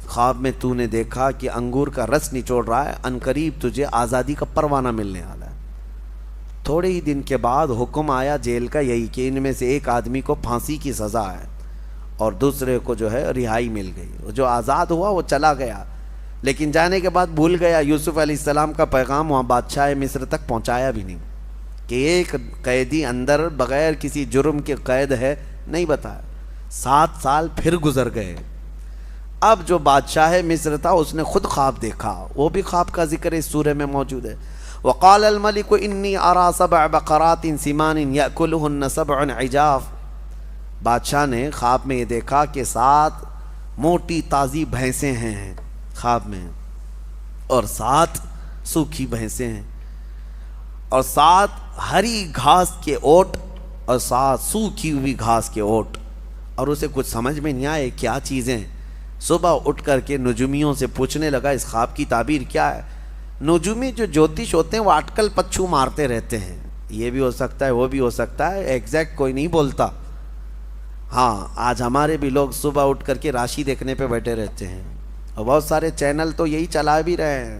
خواب میں تو نے دیکھا کہ انگور کا رس نچوڑ رہا ہے، عنقریب تجھے آزادی کا پروانہ ملنے والا ہے۔ تھوڑے ہی دن کے بعد حکم آیا جیل کا یہی کہ ان میں سے ایک آدمی کو پھانسی کی سزا ہے اور دوسرے کو جو ہے رہائی مل گئی۔ جو آزاد ہوا وہ چلا گیا، لیکن جانے کے بعد بھول گیا یوسف علیہ السلام کا پیغام وہاں بادشاہ مصر تک پہنچایا بھی نہیں کہ ایک قیدی اندر بغیر کسی جرم کے قید ہے، نہیں بتایا۔ 7 سال پھر گزر گئے۔ اب جو بادشاہ مصر تھا اس نے خود خواب دیکھا، وہ بھی خواب کا ذکر اس سورہ میں موجود ہے۔ وقال الملك انی ارى 7 بقرات سمان یأکلهن 7 عجاف۔ بادشاہ نے خواب میں یہ دیکھا کہ 7 موٹی تازی بھینسیں ہیں خواب میں، اور 7 سوکھی بھینسیں ہیں، اور 7 ہری گھاس کے اوٹ اور 7 سوکھی ہوئی گھاس کے اوٹ، اور اسے کچھ سمجھ میں نہیں آئے کیا چیزیں۔ صبح اٹھ کر کے نجومیوں سے پوچھنے لگا اس خواب کی تعبیر کیا ہے۔ نجومی جو جوتش ہوتے ہیں وہ اٹکل پچھو مارتے رہتے ہیں، یہ بھی ہو سکتا ہے وہ بھی ہو سکتا ہے، ایگزیکٹ کوئی نہیں بولتا۔ ہاں، آج ہمارے بھی لوگ صبح اٹھ کر کے راشی دیکھنے پہ بیٹھے رہتے ہیں، اور بہت سارے چینل تو یہی چلا بھی رہے ہیں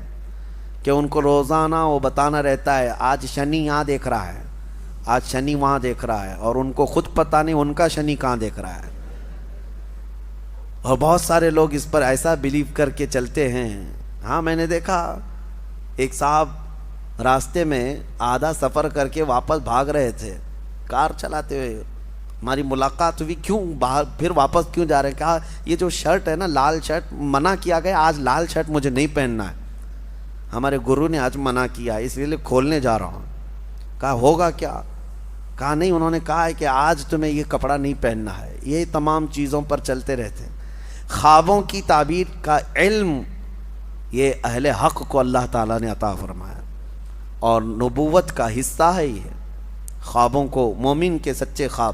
کہ ان کو روزانہ وہ بتانا رہتا ہے آج شنی یہاں دیکھ رہا ہے، آج شنی وہاں دیکھ رہا ہے، اور ان کو خود پتہ نہیں ان کا شنی کہاں دیکھ رہا ہے۔ اور بہت سارے لوگ اس پر ایسا بلیو کر کے چلتے ہیں۔ ہاں، میں نے دیکھا ایک صاحب راستے میں آدھا سفر کر کے واپس بھاگ رہے تھے کار چلاتے ہوئے، ہماری ملاقات ہوئی، کیوں باہر پھر واپس کیوں جا رہے ہیں؟ کہا یہ جو شرٹ ہے نا، لال شرٹ، منع کیا گیا آج لال شرٹ مجھے نہیں پہننا ہے، ہمارے گرو نے آج منع کیا اس لیے کھولنے جا رہا ہوں۔ کہا ہوگا کیا؟ کہا نہیں، انہوں نے کہا ہے کہ آج تمہیں یہ کپڑا نہیں پہننا ہے۔ یہ تمام چیزوں پر چلتے رہتے ہیں۔ خوابوں کی تعبیر کا علم یہ اہل حق کو اللہ تعالیٰ نے عطا فرمایا، اور نبوت کا حصہ ہے یہ خوابوں کو، مومن کے سچے خواب۔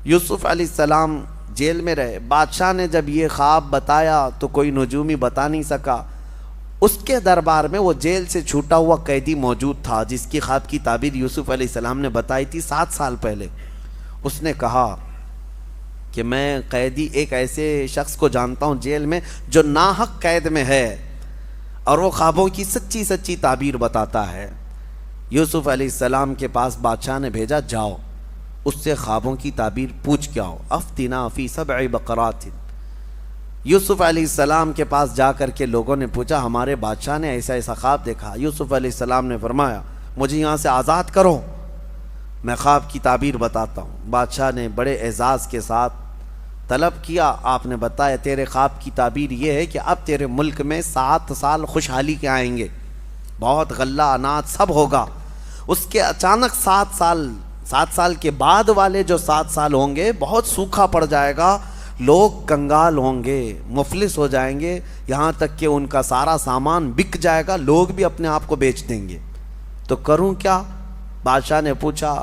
یوسف علیہ السلام جیل میں رہے، بادشاہ نے جب یہ خواب بتایا تو کوئی نجومی بتا نہیں سکا۔ اس کے دربار میں وہ جیل سے چھوٹا ہوا قیدی موجود تھا جس کی خواب کی تعبیر یوسف علیہ السلام نے بتائی تھی 7 سال پہلے۔ اس نے کہا کہ میں قیدی ایک ایسے شخص کو جانتا ہوں جیل میں جو ناحق قید میں ہے اور وہ خوابوں کی سچی سچی تعبیر بتاتا ہے۔ یوسف علیہ السلام کے پاس بادشاہ نے بھیجا، جاؤ اس سے خوابوں کی تعبیر پوچھ کے آؤ۔ افتنا فی 7 بقرات۔ یوسف علیہ السلام کے پاس جا کر کے لوگوں نے پوچھا ہمارے بادشاہ نے ایسا ایسا خواب دیکھا۔ یوسف علیہ السلام نے فرمایا مجھے یہاں سے آزاد کرو، میں خواب کی تعبیر بتاتا ہوں۔ بادشاہ نے بڑے اعزاز کے ساتھ طلب کیا، آپ نے بتایا تیرے خواب کی تعبیر یہ ہے کہ اب تیرے ملک میں 7 سال خوشحالی کے آئیں گے، بہت غلہ اناج سب ہوگا۔ اس کے اچانک 7 سال کے بعد والے جو 7 سال ہوں گے بہت سوکھا پڑ جائے گا، لوگ کنگال ہوں گے، مفلس ہو جائیں گے، یہاں تک کہ ان کا سارا سامان بک جائے گا، لوگ بھی اپنے آپ کو بیچ دیں گے، تو کروں کیا؟ بادشاہ نے پوچھا،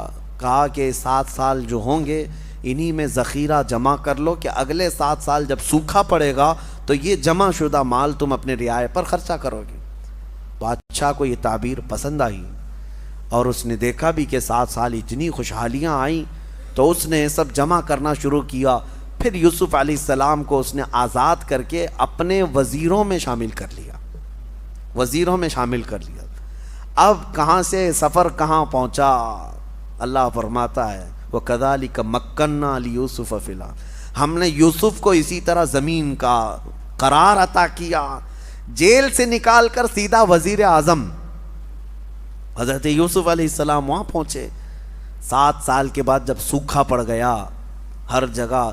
کہا کہ 7 سال جو ہوں گے انہی میں ذخیرہ جمع کر لو کہ اگلے 7 سال جب سوکھا پڑے گا تو یہ جمع شدہ مال تم اپنے رعایا پر خرچہ کرو گے۔ بادشاہ کو یہ تعبیر پسند آئی اور اس نے دیکھا بھی کہ 7 سال اتنی خوشحالیاں آئیں تو اس نے سب جمع کرنا شروع کیا۔ پھر یوسف علیہ السلام کو اس نے آزاد کر کے اپنے وزیروں میں شامل کر لیا، وزیروں میں شامل کر لیا۔ اب کہاں سے سفر کہاں پہنچا؟ اللہ فرماتا ہے وَكَذَلِكَ مَكَّنَّا لِيُوسُفَ فِي الْأَرْضِ، ہم نے یوسف کو اسی طرح زمین کا قرار عطا کیا، جیل سے نکال کر سیدھا وزیر اعظم۔ حضرت یوسف علیہ السلام وہاں پہنچے، 7 سال کے بعد جب سوکھا پڑ گیا ہر جگہ،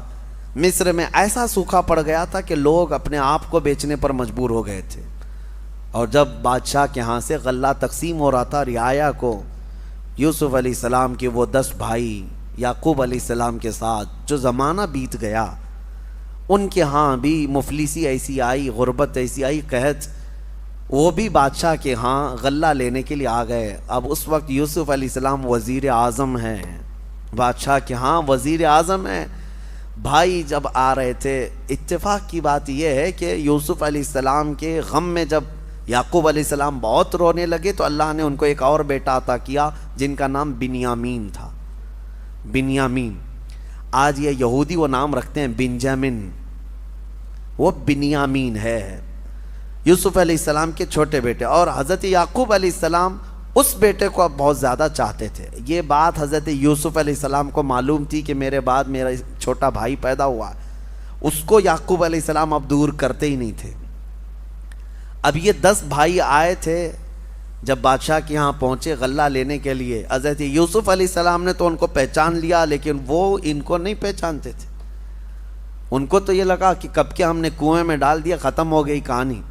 مصر میں ایسا سوکھا پڑ گیا تھا کہ لوگ اپنے آپ کو بیچنے پر مجبور ہو گئے تھے، اور جب بادشاہ کے ہاں سے غلہ تقسیم ہو رہا تھا رعایا کو، یوسف علیہ السلام کے وہ 10 بھائی یعقوب علیہ السلام کے ساتھ جو زمانہ بیت گیا، ان کے ہاں بھی مفلسی ایسی آئی، غربت ایسی آئی، قحط، وہ بھی بادشاہ کے ہاں غلہ لینے کے لیے آ گئے۔ اب اس وقت یوسف علیہ السلام وزیر اعظم ہیں، بادشاہ کے ہاں وزیر اعظم ہیں۔ بھائی جب آ رہے تھے، اتفاق کی بات یہ ہے کہ یوسف علیہ السلام کے غم میں جب یعقوب علیہ السلام بہت رونے لگے تو اللہ نے ان کو ایک اور بیٹا عطا کیا جن کا نام بنیامین تھا۔ بنیامین، آج یہ یہودی وہ نام رکھتے ہیں بنجامن، وہ بنیامین ہے، یوسف علیہ السلام کے چھوٹے بیٹے، اور حضرت یعقوب علیہ السلام اس بیٹے کو اب بہت زیادہ چاہتے تھے۔ یہ بات حضرت یوسف علیہ السلام کو معلوم تھی کہ میرے بعد میرا چھوٹا بھائی پیدا ہوا ہے، اس کو یعقوب علیہ السلام اب دور کرتے ہی نہیں تھے۔ اب یہ 10 بھائی آئے تھے جب بادشاہ کے یہاں پہنچے غلہ لینے کے لیے، حضرت یوسف علیہ السلام نے تو ان کو پہچان لیا، لیکن وہ ان کو نہیں پہچانتے تھے۔ ان کو تو یہ لگا کہ کب کے ہم نے کنویں میں ڈال دیا، ختم ہو گئی کہانی،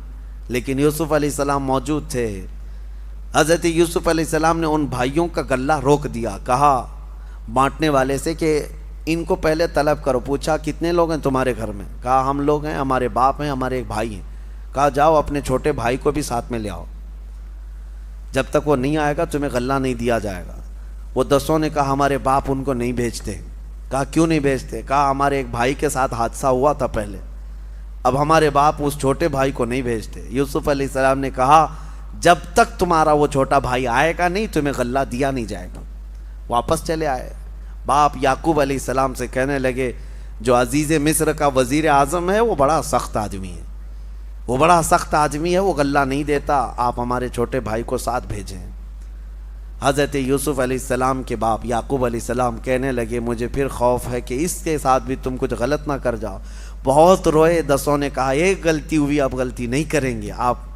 لیکن یوسف علیہ السلام موجود تھے۔ حضرت یوسف علیہ السلام نے ان بھائیوں کا غلہ روک دیا، کہا بانٹنے والے سے کہ ان کو پہلے طلب کرو۔ پوچھا کتنے لوگ ہیں تمہارے گھر میں؟ کہا ہم لوگ ہیں، ہمارے باپ ہیں، ہمارے ایک بھائی ہیں۔ کہا جاؤ اپنے چھوٹے بھائی کو بھی ساتھ میں لے آؤ، جب تک وہ نہیں آئے گا تمہیں غلہ نہیں دیا جائے گا۔ وہ 10 نے کہا ہمارے باپ ان کو نہیں بھیجتے۔ کہا کیوں نہیں بھیجتے؟ کہا ہمارے ایک بھائی کے ساتھ حادثہ ہوا تھا پہلے، اب ہمارے باپ اس چھوٹے بھائی کو نہیں بھیجتے۔ یوسف علیہ السلام نے کہا جب تک تمہارا وہ چھوٹا بھائی آئے گا نہیں تمہیں غلہ دیا نہیں جائے گا۔ واپس چلے آئے۔ باپ یعقوب علیہ السلام سے کہنے لگے جو عزیز مصر کا وزیر اعظم ہے وہ بڑا سخت آدمی ہے، وہ بڑا سخت آدمی ہے، وہ غلہ نہیں دیتا، آپ ہمارے چھوٹے بھائی کو ساتھ بھیجیں۔ حضرت یوسف علیہ السلام کے باپ یعقوب علیہ السلام کہنے لگے مجھے پھر خوف ہے کہ اس کے ساتھ بھی تم کچھ غلط نہ کر جاؤ۔ بہت روئے، 10 نے کہا ایک غلطی ہوئی، اب غلطی نہیں کریں گے، آپ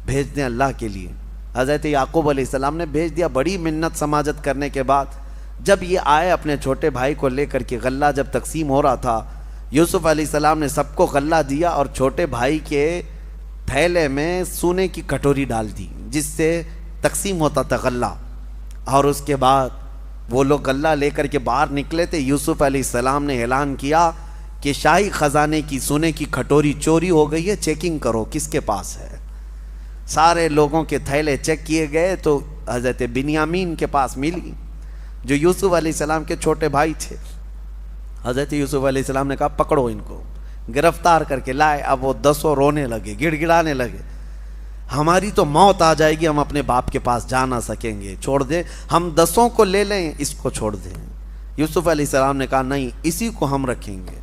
بھیج دیں اللہ کے لیے۔ حضرت یعقوب علیہ السلام نے بھیج دیا۔ بڑی منت سماجت کرنے کے بعد جب یہ آئے اپنے چھوٹے بھائی کو لے کر کے، غلہ جب تقسیم ہو رہا تھا، یوسف علیہ السلام نے سب کو غلہ دیا اور چھوٹے بھائی کے تھیلے میں سونے کی کٹوری ڈال دی جس سے تقسیم ہوتا تھا غلہ، اور اس کے بعد وہ لوگ غلہ لے کر کے باہر نکلے تھے۔ یوسف علیہ السلام نے اعلان کیا کہ شاہی خزانے کی سونے کی کٹوری چوری ہو گئی ہے، چیکنگ کرو کس کے پاس ہے۔ سارے لوگوں کے تھیلے چیک کیے گئے تو حضرت بنیامین کے پاس ملی جو یوسف علیہ السلام کے چھوٹے بھائی تھے۔ حضرت یوسف علیہ السلام نے کہا پکڑو ان کو، گرفتار کر کے لائے۔ اب وہ 10 رونے لگے، گڑ گڑانے لگے، ہماری تو موت آ جائے گی، ہم اپنے باپ کے پاس جا نہ سکیں گے، چھوڑ دیں، ہم 10 کو لے لیں، اس کو چھوڑ دیں۔ یوسف علیہ السلام نے کہا نہیں، اسی کو ہم رکھیں گے،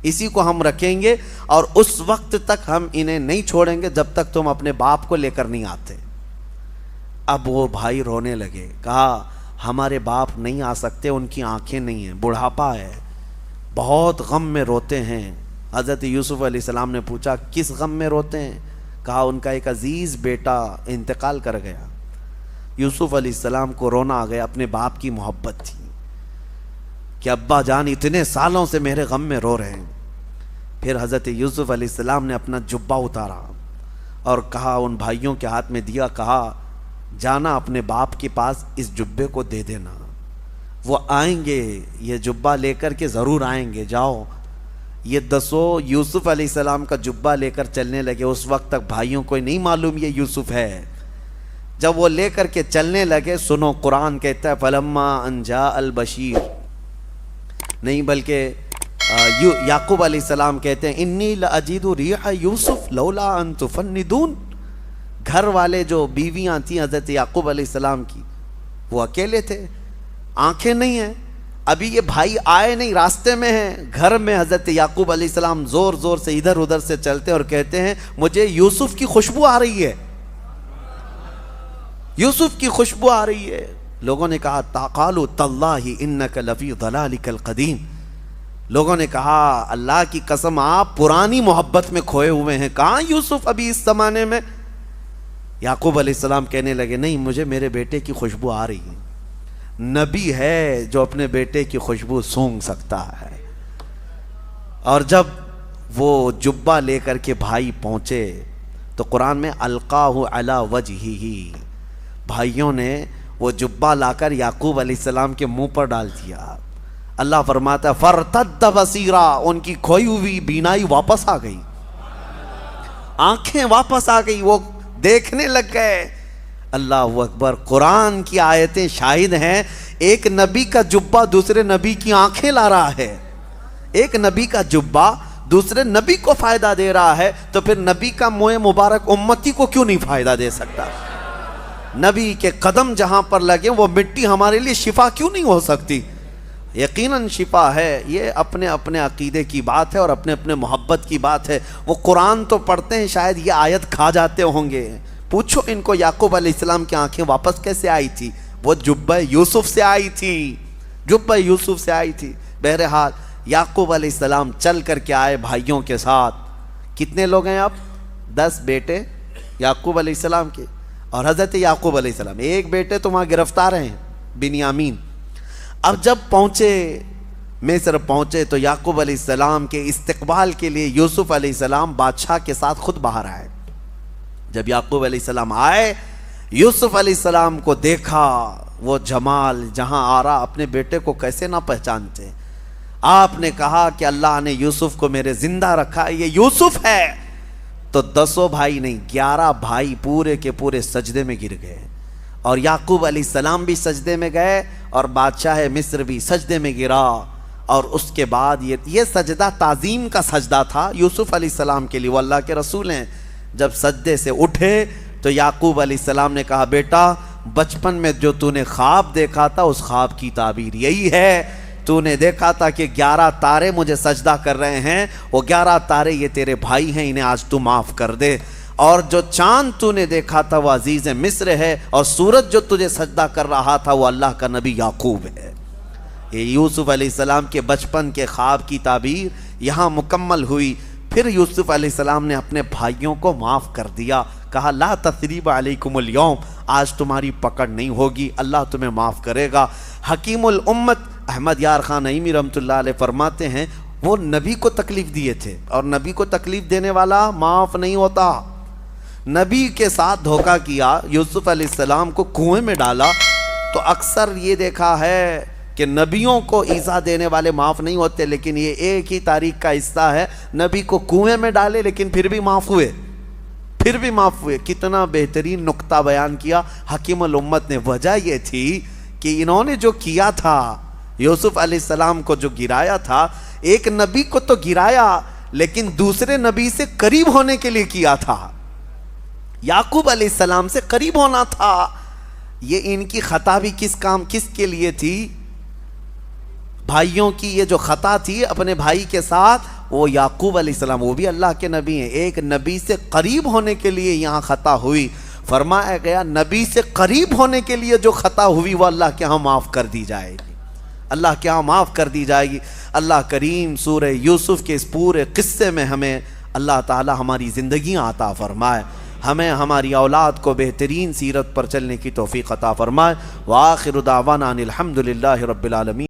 اسی کو ہم رکھیں گے، اور اس وقت تک ہم انہیں نہیں چھوڑیں گے جب تک تم اپنے باپ کو لے کر نہیں آتے۔ اب وہ بھائی رونے لگے، کہا ہمارے باپ نہیں آ سکتے، ان کی آنکھیں نہیں ہیں، بڑھاپا ہے، بہت غم میں روتے ہیں۔ حضرت یوسف علیہ السلام نے پوچھا کس غم میں روتے ہیں؟ کہا ان کا ایک عزیز بیٹا انتقال کر گیا۔ یوسف علیہ السلام کو رونا آ گیا، اپنے باپ کی محبت تھی کہ ابا جان اتنے سالوں سے میرے غم میں رو رہے ہیں۔ پھر حضرت یوسف علیہ السلام نے اپنا جبہ اتارا اور کہا ان بھائیوں کے ہاتھ میں دیا، کہا جانا اپنے باپ کے پاس اس جبے کو دے دینا، وہ آئیں گے، یہ جبہ لے کر کے ضرور آئیں گے، جاؤ یہ 10 یوسف علیہ السلام کا جبہ لے کر چلنے لگے. اس وقت تک بھائیوں کو نہیں معلوم یہ یوسف ہے. جب وہ لے کر کے چلنے لگے, سنو قرآن کہتا ہے فلما ان جاء البشیر, نہیں بلکہ یعقوب علیہ السلام کہتے ہیں انی لاجد ریح یوسف لولا ان تفندون. گھر والے جو بیویاں تھیں حضرت یعقوب علیہ السلام کی, وہ اکیلے تھے, آنکھیں نہیں ہیں, ابھی یہ بھائی آئے نہیں, راستے میں ہیں. گھر میں حضرت یعقوب علیہ السلام زور زور سے ادھر ادھر سے چلتے اور کہتے ہیں مجھے یوسف کی خوشبو آ رہی ہے, یوسف کی خوشبو آ رہی ہے. لوگوں نے کہا قالوا تاللہ انک لفی ضلالک القدیم. لوگوں نے کہا اللہ کی قسم آپ پرانی محبت میں کھوئے ہوئے ہیں, کہاں یوسف ابھی اس زمانے میں. یعقوب علیہ السلام کہنے لگے نہیں, مجھے میرے بیٹے کی خوشبو آ رہی ہے. نبی ہے جو اپنے بیٹے کی خوشبو سونگھ سکتا ہے. اور جب وہ جبہ لے کر کے بھائی پہنچے تو قرآن میں القاہ علی وجہہ, بھائیوں نے وہ جبہ لا کر یعقوب علیہ السلام کے منہ پر ڈال دیا. اللہ فرماتا ہے فرتد بصیرا, ان کی کھوئی ہوئی بینائی واپس آ گئی, آنکھیں واپس آ گئی, وہ دیکھنے لگ گئے. اللہ اکبر. قرآن کی آیتیں شاہد ہیں, ایک نبی کا جبہ دوسرے نبی کی آنکھیں لا رہا ہے, ایک نبی کا جبہ دوسرے نبی کو فائدہ دے رہا ہے, تو پھر نبی کا منہ مبارک امتی کو کیوں نہیں فائدہ دے سکتا؟ نبی کے قدم جہاں پر لگے وہ مٹی ہمارے لیے شفا کیوں نہیں ہو سکتی؟ یقیناً شفا ہے. یہ اپنے اپنے عقیدے کی بات ہے اور اپنے اپنے محبت کی بات ہے. وہ قرآن تو پڑھتے ہیں, شاید یہ آیت کھا جاتے ہوں گے. پوچھو ان کو یعقوب علیہ السلام کی آنکھیں واپس کیسے آئی تھی؟ وہ جبہ یوسف سے آئی تھی, جبہ یوسف سے آئی تھی. بہرحال یعقوب علیہ السلام چل کر کے آئے بھائیوں کے ساتھ. کتنے لوگ ہیں اب؟ 10 بیٹے یعقوب علیہ السلام کے, اور حضرت یعقوب علیہ السلام. ایک بیٹے تو وہاں گرفتار ہیں, بنیامین. اب جب پہنچے, مصر پہنچے, تو یعقوب علیہ السلام کے استقبال کے لیے یوسف علیہ السلام بادشاہ کے ساتھ خود باہر آئے. جب یعقوب علیہ السلام آئے, یوسف علیہ السلام کو دیکھا, وہ جمال جہاں آ رہا, اپنے بیٹے کو کیسے نہ پہچانتے. آپ نے کہا کہ اللہ نے یوسف کو میرے زندہ رکھا, یہ یوسف ہے. تو 10 بھائی نہیں 11 بھائی پورے کے پورے سجدے میں گر گئے, اور یعقوب علیہ السلام بھی سجدے میں گئے, اور بادشاہ مصر بھی سجدے میں گرا. اور اس کے بعد یہ سجدہ تعظیم کا سجدہ تھا یوسف علیہ السلام کے لیے, وہ اللہ کے رسول ہیں. جب سجدے سے اٹھے تو یعقوب علیہ السلام نے کہا بیٹا بچپن میں جو تو نے خواب دیکھا تھا اس خواب کی تعبیر یہی ہے. تو نے دیکھا تھا کہ 11 تارے مجھے سجدہ کر رہے ہیں, وہ 11 تارے یہ تیرے بھائی ہیں, انہیں آج تو معاف کر دے. اور جو چاند تو نے دیکھا تھا وہ عزیز مصر ہے, اور سورج جو تجھے سجدہ کر رہا تھا وہ اللہ کا نبی یعقوب ہے. یہ یوسف علیہ السلام کے بچپن کے خواب کی تعبیر یہاں مکمل ہوئی. پھر یوسف علیہ السلام نے اپنے بھائیوں کو معاف کر دیا, کہا لا تثریب علیکم اليوم, آج تمہاری پکڑ نہیں ہوگی, اللہ تمہیں معاف کرے گا. حکیم الامت احمد یار خان نعیمی رحمۃ اللہ علیہ فرماتے ہیں وہ نبی کو تکلیف دیے تھے, اور نبی کو تکلیف دینے والا معاف نہیں ہوتا. نبی کے ساتھ دھوکہ کیا, یوسف علیہ السلام کو کنویں میں ڈالا, تو اکثر یہ دیکھا ہے کہ نبیوں کو ایذا دینے والے معاف نہیں ہوتے, لیکن یہ ایک ہی تاریخ کا حصہ ہے, نبی کو کنویں میں ڈالے لیکن پھر بھی معاف ہوئے, پھر بھی معاف ہوئے. کتنا بہترین نقطہ بیان کیا حکیم الامت نے. وجہ یہ تھی کہ انہوں نے جو کیا تھا, یوسف علیہ السلام کو جو گرایا تھا, ایک نبی کو تو گرایا لیکن دوسرے نبی سے قریب ہونے کے لیے کیا تھا, یعقوب علیہ السلام سے قریب ہونا تھا. یہ ان کی خطا بھی کس کے لیے تھی؟ بھائیوں کی یہ جو خطا تھی اپنے بھائی کے ساتھ, وہ یعقوب علیہ السلام وہ بھی اللہ کے نبی ہیں, ایک نبی سے قریب ہونے کے لیے یہاں خطا ہوئی. فرمایا گیا نبی سے قریب ہونے کے لیے جو خطا ہوئی وہ اللہ کے ہاں معاف کر دی جائے گی, اللہ کے ہاں معاف کر دی جائے گی. اللہ کریم سورہ یوسف کے اس پورے قصے میں ہمیں اللہ تعالی ہماری زندگیاں عطا فرمائے, ہمیں ہماری اولاد کو بہترین سیرت پر چلنے کی توفیق عطا فرمائے. وآخر دعوانا ان الحمد للہ رب العالمین.